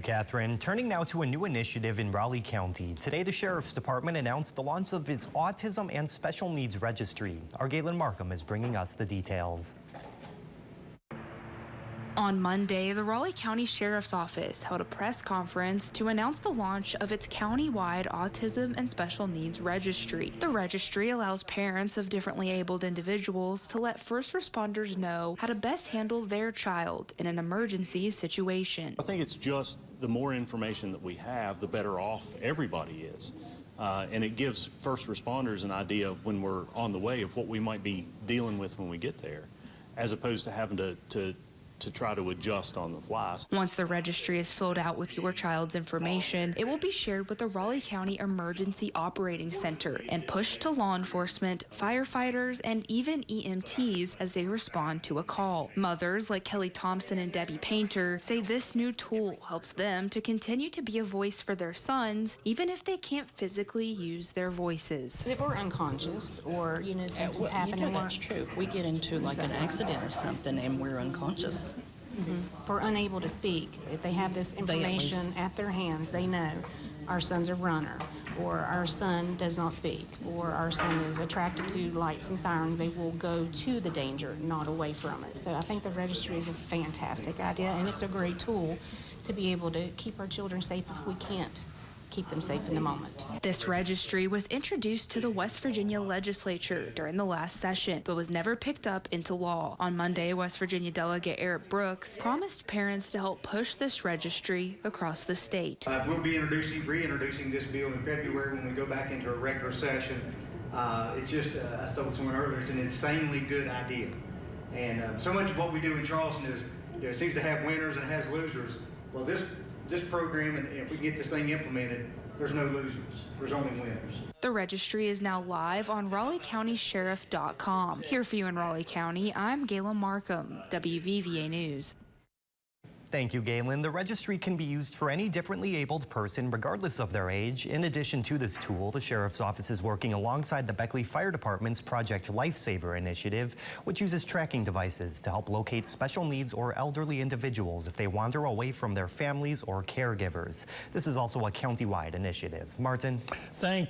Catherine, turning now to a new initiative in Raleigh County. Today, the Sheriff's Department announced the launch of its Autism and Special Needs Registry. Our Galen Markham is bringing us the details. On Monday, the Raleigh County Sheriff's Office held a press conference to announce the launch of its county-wide Autism and Special Needs Registry. The registry allows parents of differently abled individuals to let first responders know how to best handle their child in an emergency situation. I think it's just the more information that we have, the better off everybody is. And it gives first responders an idea when we're on the way of what we might be dealing with when we get there, as opposed to having to try to adjust on the fly. Once the registry is filled out with your child's information, it will be shared with the Raleigh County Emergency Operating Center and pushed to law enforcement, firefighters, and even EMTs as they respond to a call. Mothers like Kelly Thompson and Debbie Painter say this new tool helps them to continue to be a voice for their sons, even if they can't physically use their voices. If we're unconscious or, something's happening. That's true. If we get into like an accident or something and we're unconscious. If we're unable to speak, if they have this information at their hands, they know our son's a runner, or our son does not speak, or our son is attracted to lights and sirens, they will go to the danger, not away from it. So I think the registry is a fantastic idea, and it's a great tool to be able to keep our children safe if we can't keep them safe in the moment. This registry was introduced to the West Virginia legislature during the last session, but was never picked up into law. On Monday, West Virginia Delegate Eric Brooks promised parents to help push this registry across the state. We'll be reintroducing this bill in February when we go back into a regular session. It's just, I told someone earlier, it's an insanely good idea. And so much of what we do in Charleston is, it seems to have winners and has losers. Well, this program, and if we get this thing implemented, there's no losers. There's only winners. The registry is now live on RaleighCountySheriff.com. Here for you in Raleigh County, I'm Galen Markham, WVVA News. Thank you, Galen. The registry can be used for any differently abled person, regardless of their age. In addition to this tool, the Sheriff's Office is working alongside the Beckley Fire Department's Project Lifesaver initiative, which uses tracking devices to help locate special needs or elderly individuals if they wander away from their families or caregivers. This is also a county-wide initiative. Martin? Thank you.